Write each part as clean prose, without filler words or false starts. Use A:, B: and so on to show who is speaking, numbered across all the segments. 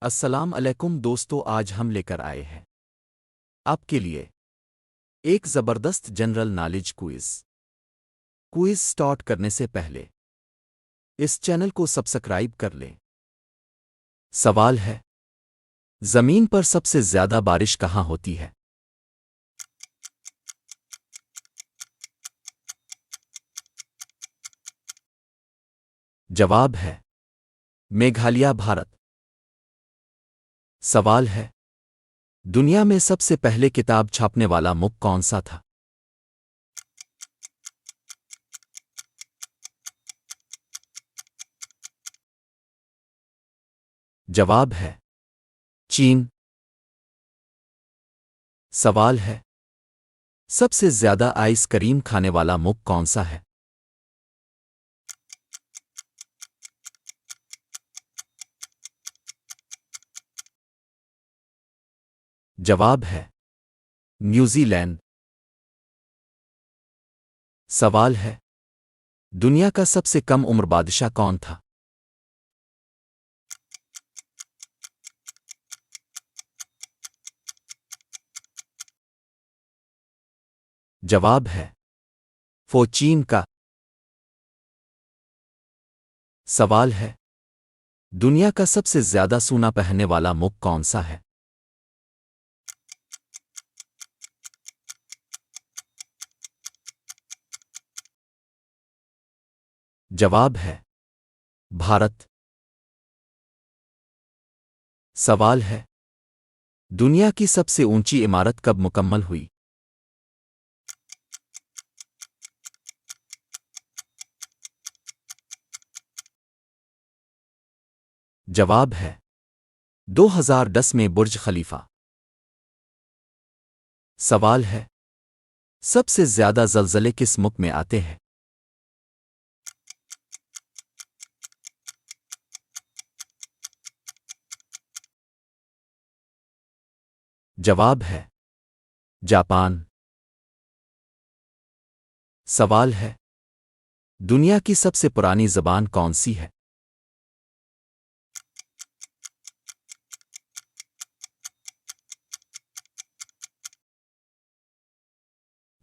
A: अस्सलाम अलैकुम दोस्तों, आज हम लेकर आए हैं आपके लिए एक ज़बरदस्त जनरल नॉलेज क्विज स्टार्ट करने से पहले इस चैनल को सब्सक्राइब कर लें। सवाल है, ज़मीन पर सबसे ज़्यादा बारिश कहाँ होती है? जवाब है मेघालय, भारत। सवाल है, दुनिया में सबसे पहले किताब छापने वाला मुल्क कौन सा था? जवाब है चीन। सवाल है, सबसे ज्यादा आइसक्रीम खाने वाला मुल्क कौन सा है? जवाब है न्यूजीलैंड। सवाल है, दुनिया का सबसे कम उम्र बादशाह कौन था? जवाब है चीन का। सवाल है, दुनिया का सबसे ज्यादा सोना पहनने वाला मुल्क कौन सा है? जवाब है भारत। सवाल है, दुनिया की सबसे ऊंची इमारत कब मुकम्मल हुई? जवाब है 2010 में बुर्ज खलीफा। सवाल है, सबसे ज्यादा ज़लज़ले किस मुल्क में आते हैं? जवाब है जापान। सवाल है, दुनिया की सबसे पुरानी ज़बान कौन सी है?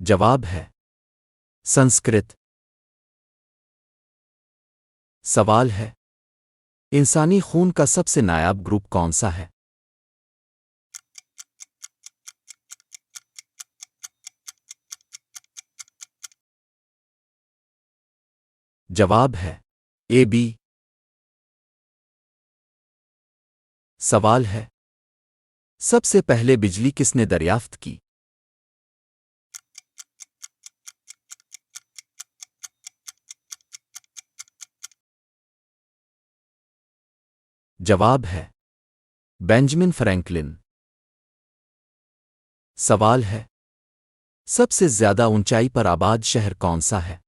A: जवाब है संस्कृत। सवाल है, इंसानी खून का सबसे नायाब ग्रुप कौन सा है? जवाब है ए बी। सवाल है, सबसे पहले बिजली किसने दरियाफ्त की? जवाब है बेंजामिन फ्रैंकलिन। सवाल है, सबसे ज्यादा ऊंचाई पर आबाद शहर कौन सा है?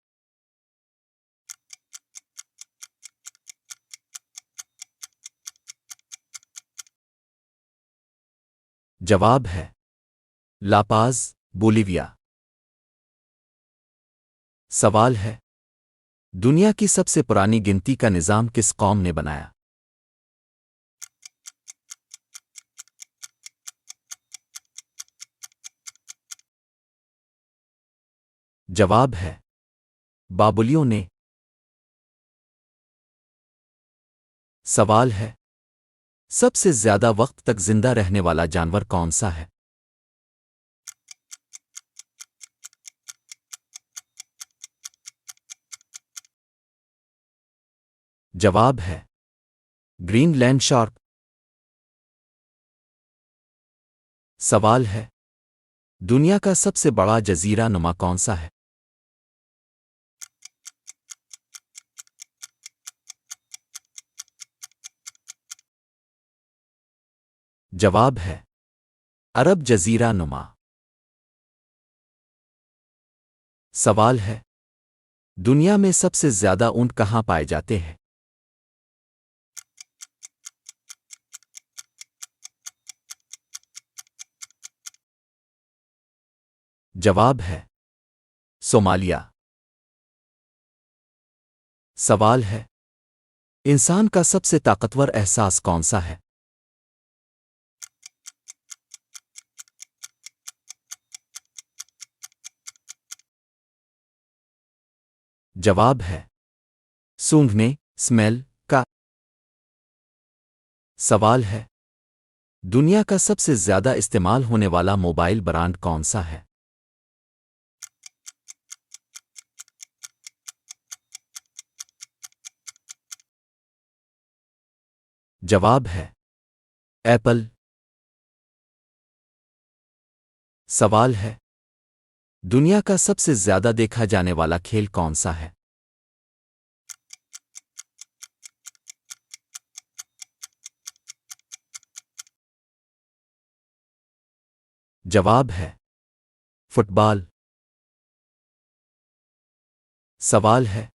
A: जवाब है लापाज, बोलिविया। सवाल है, दुनिया की सबसे पुरानी गिनती का निज़ाम किस कौम ने बनाया? जवाब है बाबुलियों ने। सवाल है, सबसे ज्यादा वक्त तक जिंदा रहने वाला जानवर कौन सा है? जवाब है ग्रीनलैंड शार्क। सवाल है, दुनिया का सबसे बड़ा जजीरा नुमा कौन सा है? जवाब है अरब जजीरा नुमा। सवाल है, दुनिया में सबसे ज्यादा ऊंट कहाँ पाए जाते हैं? जवाब है सोमालिया। सवाल है, इंसान का सबसे ताकतवर एहसास कौन सा है? जवाब है सूंघने, स्मेल का। सवाल है दुनिया का सबसे ज्यादा इस्तेमाल होने वाला मोबाइल ब्रांड कौन सा है? जवाब है एप्पल। सवाल है दुनिया का सबसे ज्यादा देखा जाने वाला खेल कौन सा है? जवाब है फुटबॉल। सवाल है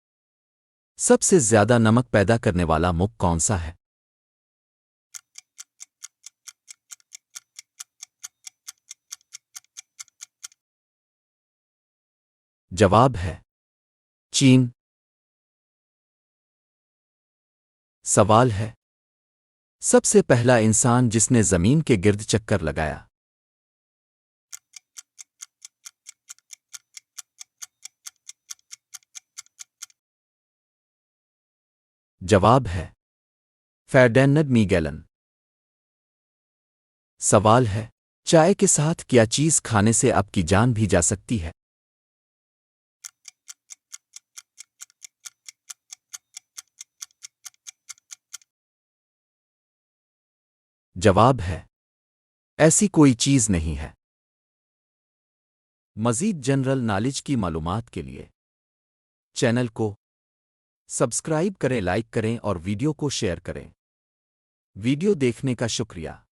A: सबसे ज्यादा नमक पैदा करने वाला मुख कौन सा है? जवाब है चीन। सवाल है सबसे पहला इंसान जिसने जमीन के गिर्द चक्कर लगाया। जवाब है फर्डिनांड मैगेलन। सवाल है चाय के साथ क्या चीज खाने से आपकी जान भी जा सकती है? जवाब है ऐसी कोई चीज नहीं है। मजीद जनरल नॉलेज की मालूमात के लिए चैनल को सब्सक्राइब करें, लाइक करें और वीडियो को शेयर करें। वीडियो देखने का शुक्रिया।